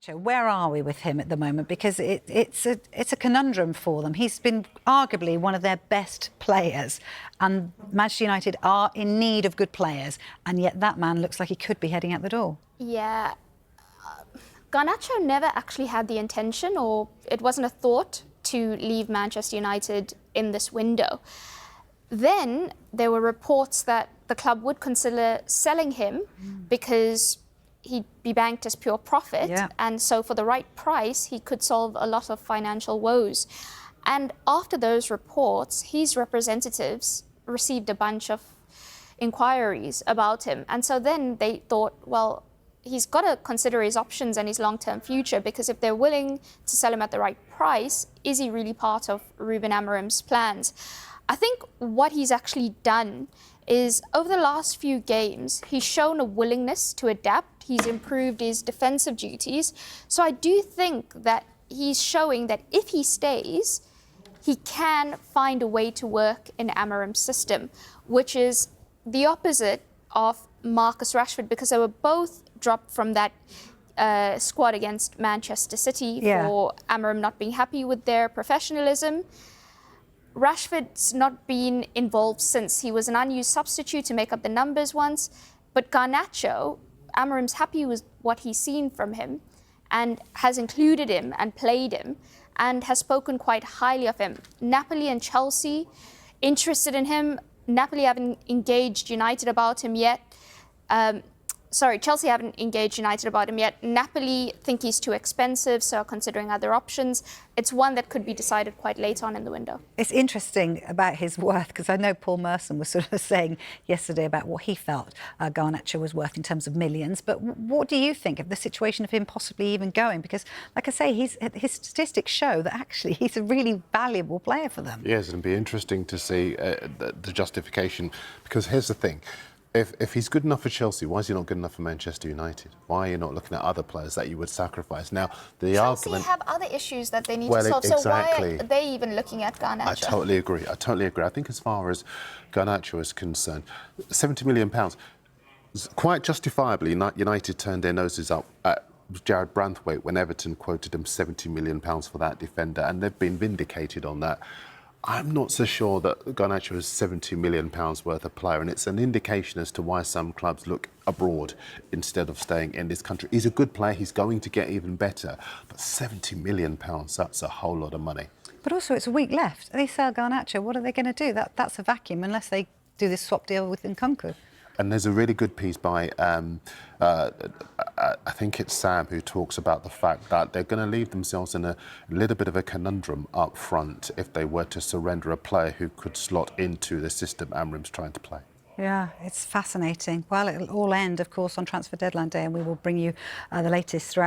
Where are we with him at the moment? Because it's a conundrum for them. He's been arguably one of their best players, and Manchester United are in need of good players, and yet that man looks like he could be heading out the door. Yeah. Garnacho never actually had the intention, or it wasn't a thought, to leave Manchester United in this window. Then there were reports that the club would consider selling him because he'd be banked as pure profit, and so for the right price he could solve a lot of financial woes. And after those reports, his representatives received a bunch of inquiries about him, and so then they thought, well, he's got to consider his options and his long-term future, because if they're willing to sell him at the right price, is he really part of Ruben Amorim's plans? I think what he's actually done is, over the last few games, he's shown a willingness to adapt. He's improved his defensive duties. So I do think that he's showing that if he stays, he can find a way to work in Amorim's system, which is the opposite of Marcus Rashford, because they were both dropped from that squad against Manchester City for Amorim not being happy with their professionalism. Rashford's not been involved since. He was an unused substitute to make up the numbers once. But Garnacho, Amorim's happy with what he's seen from him and has included him and played him and has spoken quite highly of him. Napoli and Chelsea interested in him. Napoli haven't engaged United about him yet. Chelsea haven't engaged United about him yet. Napoli think he's too expensive, so are considering other options. It's one that could be decided quite late on in the window. It's interesting about his worth, because I know Paul Merson was sort of saying yesterday about what he felt Garnacho was worth in terms of millions. But what do you think of the situation of him possibly even going? Because, like I say, his statistics show that actually he's a really valuable player for them. Yes, it'll be interesting to see the justification, because here's the thing. If he's good enough for Chelsea, why is he not good enough for Manchester United? Why are you not looking at other players that you would sacrifice? Now, the Chelsea argument... have other issues that they need to solve, so why are they even looking at Garnacho? I totally agree. I think as far as Garnacho is concerned, £70 million, quite justifiably, United turned their noses up at Jared Branthwaite when Everton quoted him £70 million for that defender, and they've been vindicated on that. I'm not so sure that Garnacho is £70 million worth of player, and it's an indication as to why some clubs look abroad instead of staying in this country. He's a good player, he's going to get even better, but £70 million, that's a whole lot of money. But also, it's a week left. They sell Garnacho, what are they going to do? That's a vacuum, unless they do this swap deal with 𝐁𝐿𝐴. And there's a really good piece by, I think it's Sam, who talks about the fact that they're going to leave themselves in a little bit of a conundrum up front if they were to surrender a player who could slot into the system Amorim's trying to play. Yeah, it's fascinating. Well, it'll all end, of course, on transfer deadline day, and we will bring you the latest throughout.